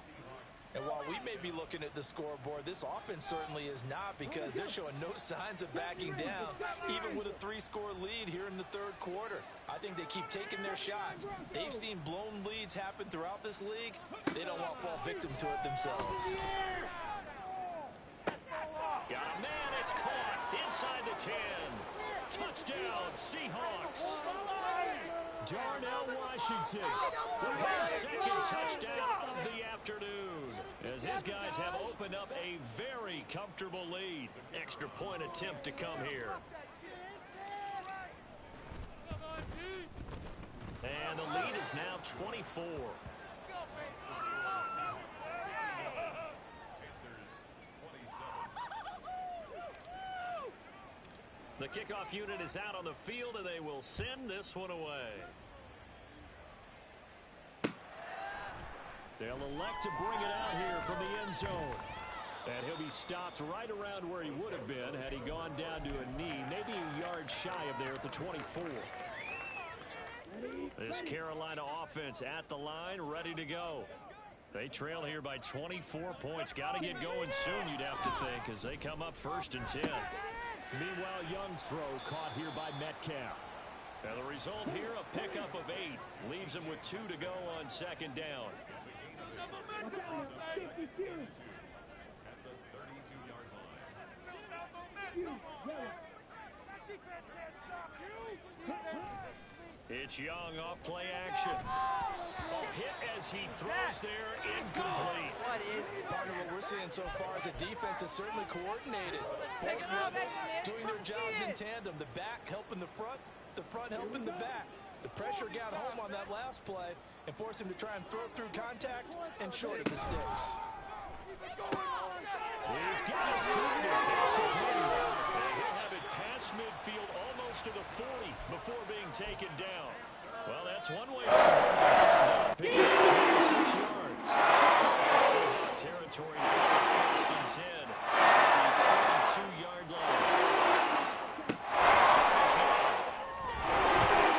And while we may be looking at the scoreboard, this offense certainly is not, because they're showing no signs of backing down, even with a 3-score lead here in the 3rd quarter. I think they keep taking their shots. They've seen blown leads happen throughout this league. They don't want to fall victim to it themselves. Got a man, it's caught inside the 10. Touchdown, Seahawks. Darnell Washington with his 2nd touchdown of the afternoon, as his guys have opened up a very comfortable lead. Extra point attempt to come here. And the lead is now 24. The kickoff unit is out on the field, and they will send this one away. They'll elect to bring it out here from the end zone. And he'll be stopped right around where he would have been had he gone down to a knee, maybe a yard shy of there at the 24. This Carolina offense at the line, ready to go. They trail here by 24 points. Got to get going soon, you'd have to think, as they come up 1st and 10. Meanwhile, Young's throw caught here by Metcalf. And the result here, a pickup of 8. Leaves him with 2 to go on 2nd down. It's Young off play action. A hit as he throws there, incomplete. What is part of what we're seeing so far is the defense is certainly coordinated. Both levels doing their jobs in tandem. The back helping the front helping the back. The pressure got home on that last play and forced him to try and throw through contact and short of the sticks. He's got his target. It's complete. And he'll have it past midfield almost to the 40 before being taken down. Well, that's one way to convert it. Pick up 26 yards. Seahawks territory now. It's 1st and 10 at the 42-yard line.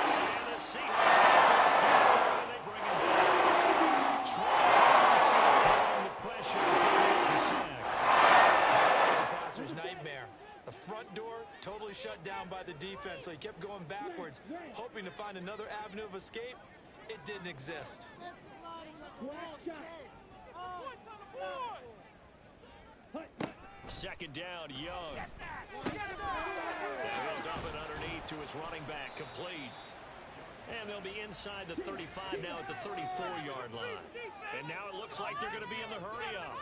And the Seahawks defense gets through and they bring him back. Trying the pressure and the sack. That was a passer's nightmare. The front door totally shut down by the defense, so he kept going backwards, hoping to find another avenue of escape. It didn't exist. 2nd down, Young. And he'll dump it underneath to his running back, complete. And they'll be inside the 35 now at the 34-yard line. And now it looks like they're going to be in the hurry-up.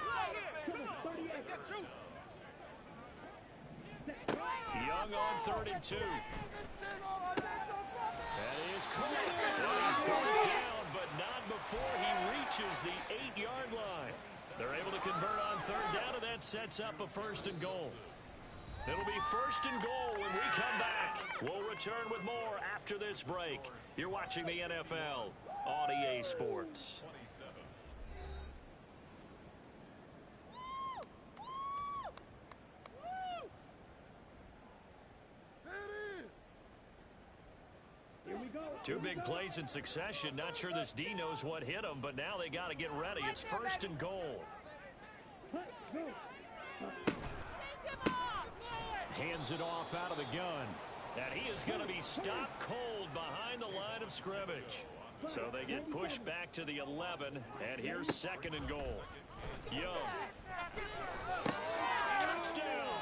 Young on 3rd and 2. That is caught. He's brought down, but not before he reaches the 8-yard line. They're able to convert on 3rd down, and that sets up a 1st and goal. It'll be 1st and goal when we come back. We'll return with more after this break. You're watching the NFL on EA Sports. Two big plays in succession. Not sure this D knows what hit him, but now they got to get ready. It's 1st and goal. Hands it off out of the gun. And he is going to be stopped cold behind the line of scrimmage. So they get pushed back to the 11, and here's 2nd and goal. Young. Touchdown.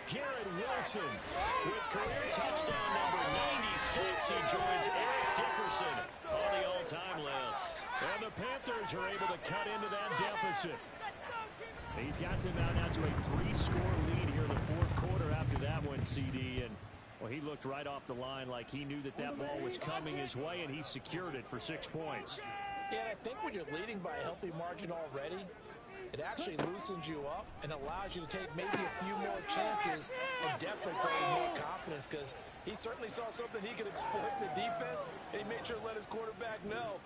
Garrett Wilson with career touchdown number 96. He joins Eric Dickerson on the all-time list. And the Panthers are able to cut into that deficit. He's got them out now to a 3-score lead here in the 4th quarter after that one, CD. And, well, he looked right off the line like he knew that that ball was coming his way, and he secured it for 6 points. Yeah, and I think when you're leading by a healthy margin already, it actually loosens you up and allows you to take maybe a few more chances and definitely play with more confidence because he certainly saw something he could exploit in the defense, and he made sure to let his quarterback know,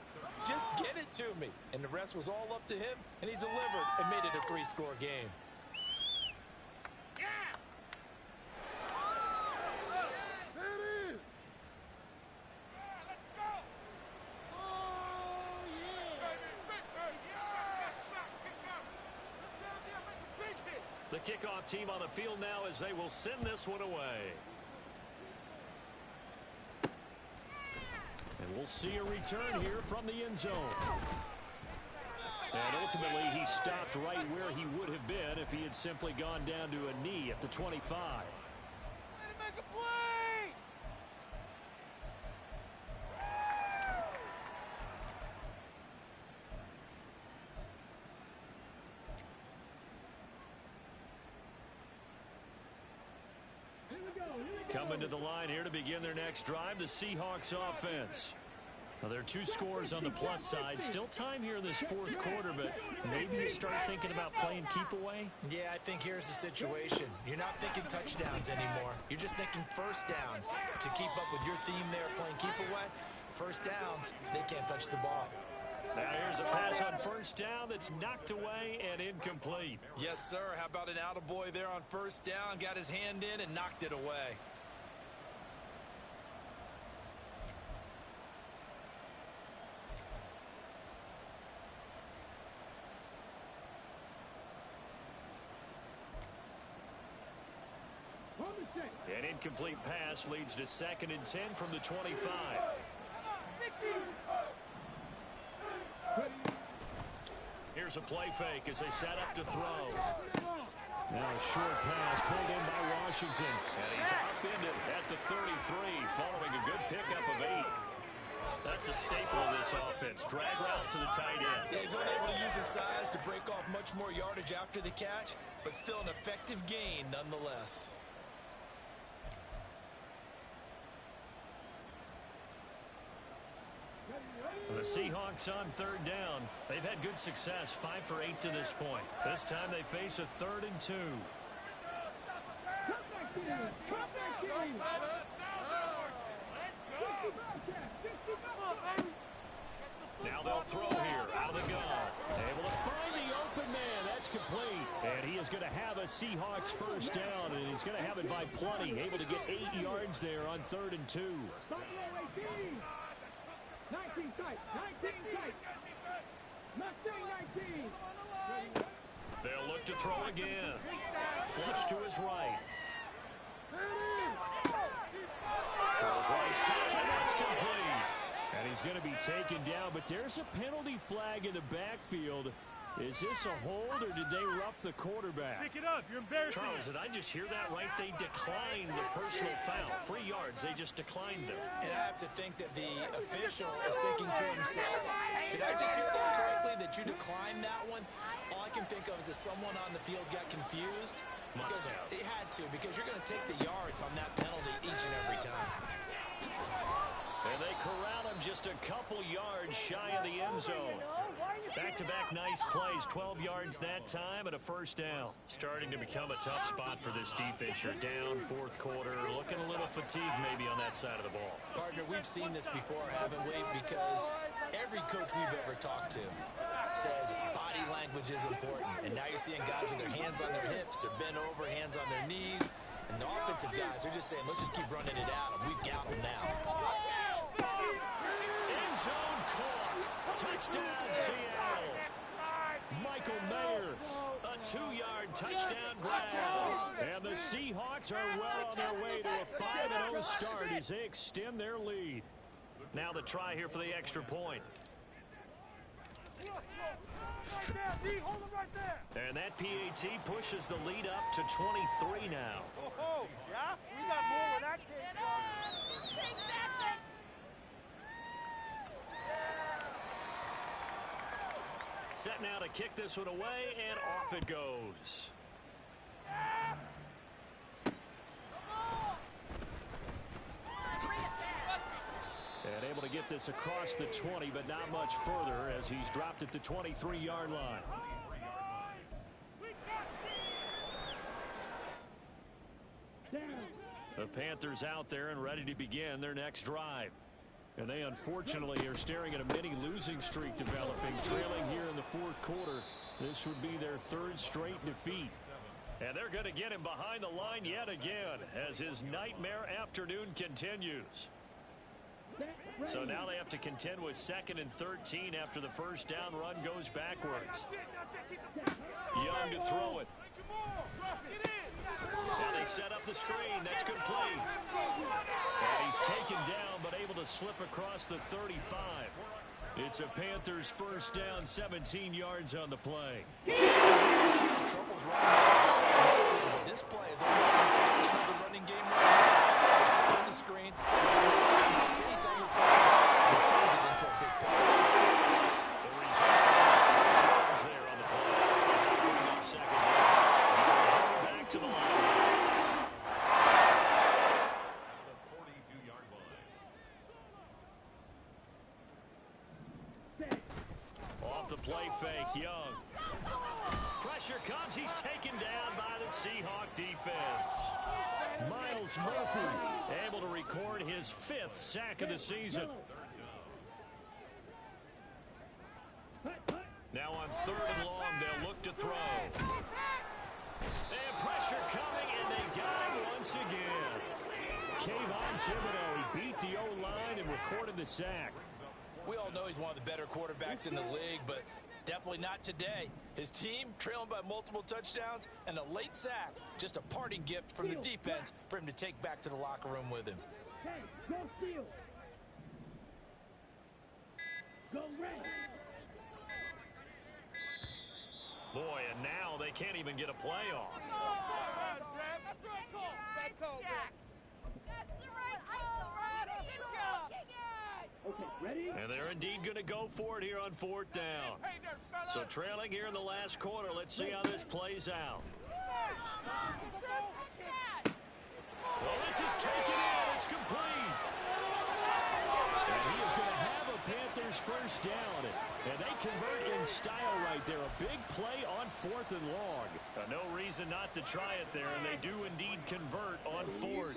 just get it to me. And the rest was all up to him, and he delivered and made it a 3-score game. The kickoff team on the field now as they will send this one away. And we'll see a return here from the end zone. And ultimately, he stopped right where he would have been if he had simply gone down to a knee at the 25. Let him make a play! Coming to the line here to begin their next drive, the Seahawks offense. Now, there are 2 scores on the plus side. Still time here in this fourth quarter, but maybe you start thinking about playing keep away? Yeah, I think here's the situation. You're not thinking touchdowns anymore. You're just thinking first downs. To keep up with your theme there, playing keep away, first downs, they can't touch the ball. Now here's a pass on first down that's knocked away and incomplete. Yes, sir. How about an attaboy there on first down? Got his hand in and knocked it away. An incomplete pass leads to 2nd and 10 from the 25. Here's a play fake as they set up to throw. Now a short pass pulled in by Washington. And he's upended at the 33 following a good pickup of 8. That's a staple of this offense. Drag route to the tight end. Yeah, he's only able to use his size to break off much more yardage after the catch, but still an effective gain nonetheless. The Seahawks on 3rd down. They've had good success, 5 for 8 to this point. This time they face a 3rd and 2. Now they'll throw here out of the gun. Able to find the open man. That's complete. And he is going to have a Seahawks first down, and he's going to have it by plenty. Able to get 8 yards there on 3rd and 2. 19 tight, 19 tight. Not saying 19. They'll look to throw again. Flush to his right. Throws right side, and that's complete. And he's going to be taken down, but there's a penalty flag in the backfield. Is this a hold, or did they rough the quarterback? Pick it up. You're embarrassing. Charles, did I just hear that right? They declined the personal foul. 3 yards. They just declined them. And I have to think that the official is thinking to himself, did I just hear that correctly, that you declined that one? All I can think of is that someone on the field got confused. Because it had to, because you're going to take the yards on that penalty each and every time. And they corral him just a couple yards shy of the end zone. Back-to-back nice plays, 12 yards that time and a first down. Starting to become a tough spot for this defense. You're down 4th quarter, looking a little fatigued maybe on that side of the ball. Partner, we've seen this before, haven't we? Because every coach we've ever talked to says body language is important. And now you're seeing guys with their hands on their hips, they're bent over, hands on their knees. And the offensive guys are just saying, let's just keep running it at them. We've got them now. End zone caught. Touchdown, Seattle. Michael Mayer, a 2-yard touchdown grab. And the Seahawks are well on their way to a 5-0 start as they extend their lead. Now the try here for the extra point. Right there, D. Hold him right there. And that PAT pushes the lead up to 23 now. Oh, yeah? We got more where that came from. Set now to kick this one away, and off it goes. And able to get this across the 20, but not much further as he's dropped at the 23-yard line. The Panthers out there and ready to begin their next drive. And they unfortunately are staring at a mini losing streak developing, trailing here in the fourth quarter. This would be their third straight defeat. And they're going to get him behind the line yet again as his nightmare afternoon continues. So now they have to contend with 2nd and 13 after the first down run goes backwards. Young to throw it. Now they set up the screen. That's complete. And he's taken down but able to slip across the 35. It's a Panthers first down, 17 yards on the play. Trouble's running. This play is almost an extension of the running game right now. They set the screen, space on the play, and turns it into a big play. The result, 4 yards there on the play. Bring up second down. Back to the line. The 42-yard line. Off the play fake, Young. Pressure comes. He's taken down by the Seahawk defense. Miles Murphy able to record his 5th sack of the season. Now on 3rd and long, they'll look to throw. And pressure coming, and they got him once again. Kayvon Thibodeau, he beat the O-line and recorded the sack. We all know he's one of the better quarterbacks in the league, but definitely not today. His team trailing by multiple touchdowns and a late sack. Just a parting gift from the defense for him to take back to the locker room with him. Hey, go steal. Go red. Boy, and now they can't even get a play off. That's the right call. Bad call, Jack. That's the right call, Robbie. Good job. Okay, ready? And they're indeed going to go for it here on 4th down. So trailing here in the last quarter. Let's see how this plays out. Well, this is taken in. It's complete. And he is going to have a Panthers first down. And they convert in style right there. A big play on 4th and long. No reason not to try it there. And they do indeed convert on 4th.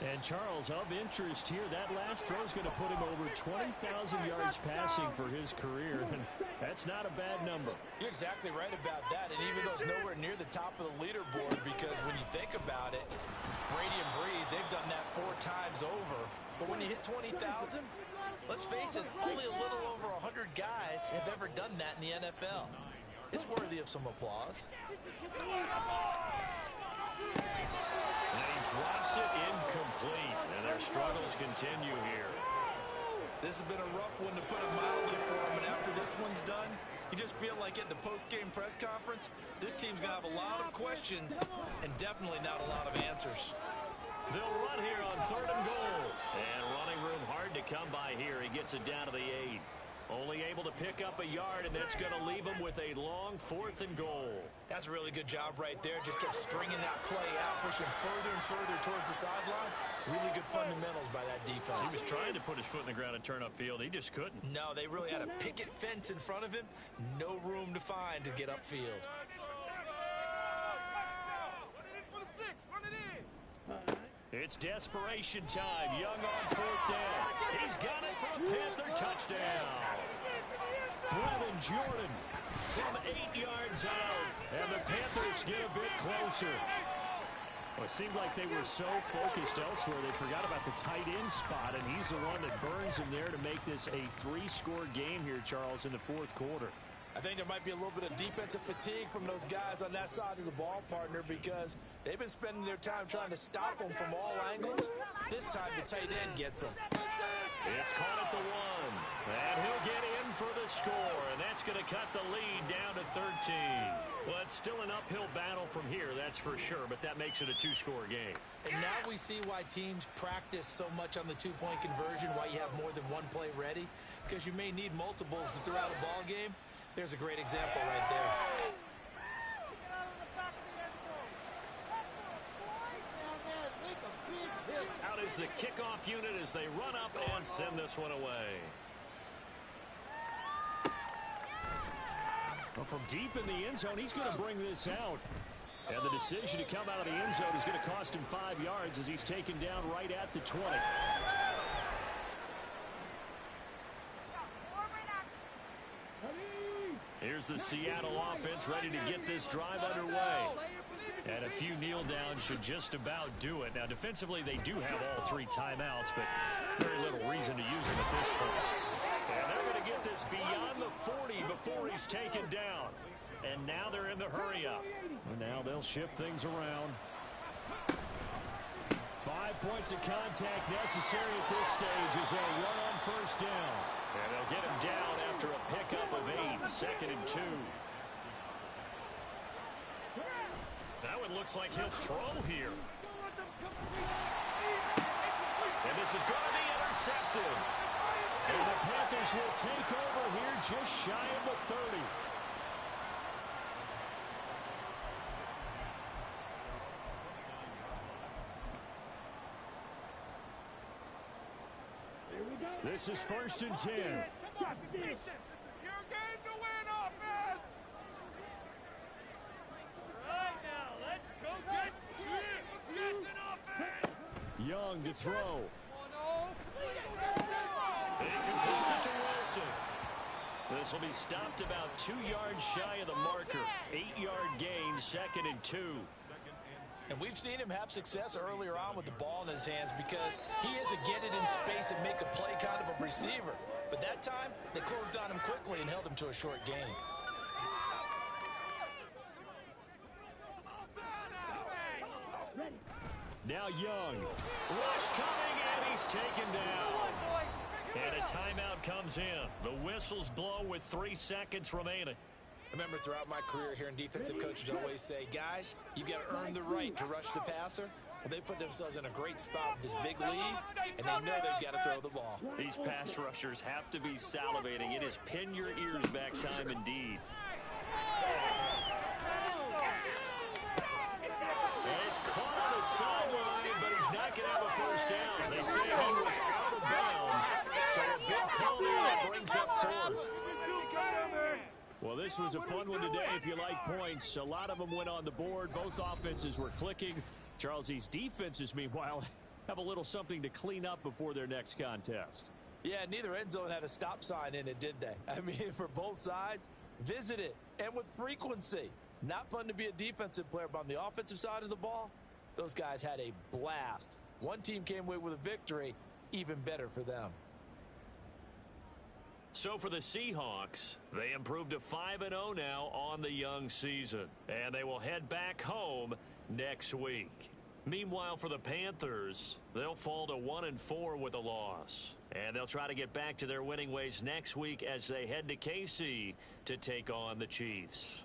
And Charles, of interest here, that last throw is going to put him over 20,000 yards passing for his career. And that's not a bad number. You're exactly right about that. And even though it's nowhere near the top of the leaderboard, because when you think about it, Brady and Breeze, they've done that 4 times over. But when you hit 20,000, let's face it, only a little over 100 guys have ever done that in the NFL. It's worthy of some applause. And he drops it incomplete. And their struggles continue here. This has been a rough one, to put it mildly, for him. And after this one's done, you just feel like at the post-game press conference, this team's going to have a lot of questions and definitely not a lot of answers. They'll run here on 3rd and goal. And running room hard to come by here. He gets it down to the 8. Only able to pick up a yard, and that's going to leave him with a long 4th and goal. That's a really good job right there. Just kept stringing that play out, pushing further and further towards the sideline. Really good fundamentals by that defense. He was trying to put his foot in the ground and turn upfield. He just couldn't. No, they really had a picket fence in front of him. No room to find to get upfield. It's desperation time. Young on 4th down. He's got it for a Panther touchdown. Brevin Jordan from 8 yards out. And the Panthers get a bit closer. Well, it seemed like they were so focused elsewhere, they forgot about the tight end spot, and he's the one that burns him there to make this a 3-score game here, Charles, in the 4th quarter. I think there might be a little bit of defensive fatigue from those guys on that side of the ball, partner, because they've been spending their time trying to stop them from all angles. This time the tight end gets them. It's caught at the 1. And he'll get in for the score, and that's going to cut the lead down to 13. Well, it's still an uphill battle from here, that's for sure, but that makes it a 2-score game. And now we see why teams practice so much on the 2-point conversion, why you have more than one play ready, because you may need multiples to throw out a ball game. There's a great example right there. Out is the kickoff unit as they run up and send this one away. Well, from deep in the end zone, he's going to bring this out. And the decision to come out of the end zone is going to cost him 5 yards as he's taken down right at the 20. Here's the Seattle offense ready to get this drive underway. And a few kneel downs should just about do it. Now, defensively, they do have all 3 timeouts, but very little reason to use them at this point. And they're going to get this beyond the 40 before he's taken down. And now they're in the hurry up. And now they'll shift things around. 5 points of contact necessary at this stage as they'll run on first down. And they'll get him down after a pickup of 8, 2nd and 2. Now it looks like he'll throw here. And this is going to be intercepted. And the Panthers will take over here just shy of the 30. This is 1st and 10. Come on, your game to win, offense! Right now, let's go get this an offense! Young to throw. He completes it to Wilson. This will be stopped about 2 yards shy of the marker. 8-yard gain, 2nd and 2. And we've seen him have success earlier on with the ball in his hands because he is a get it in space and make a play kind of a receiver. But that time, they closed on him quickly and held him to a short gain. Now Young. Rush coming, and he's taken down. And a timeout comes in. The whistles blow with 3 seconds remaining. Remember, throughout my career here in defensive coaches always say, guys, you got to earn the right to rush the passer. Well, they put themselves in a great spot with this big lead, and they know they've got to throw the ball. These pass rushers have to be salivating. It is pin your ears back time indeed. And he's caught on the sideline, but he's not going to have a first down. They say he was out of bounds, so a big call there that brings up 4th. Well, this was a fun one today if you like points. A lot of them went on the board. Both offenses were clicking. Charles, these defenses, meanwhile, have a little something to clean up before their next contest. Yeah, neither end zone had a stop sign in it, did they? I mean, for both sides, visit it, and with frequency. Not fun to be a defensive player, but on the offensive side of the ball, those guys had a blast. One team came away with a victory, even better for them. So for the Seahawks, they improved to 5-0 now on the young season. And they will head back home next week. Meanwhile, for the Panthers, they'll fall to 1-4 with a loss. And they'll try to get back to their winning ways next week as they head to KC to take on the Chiefs.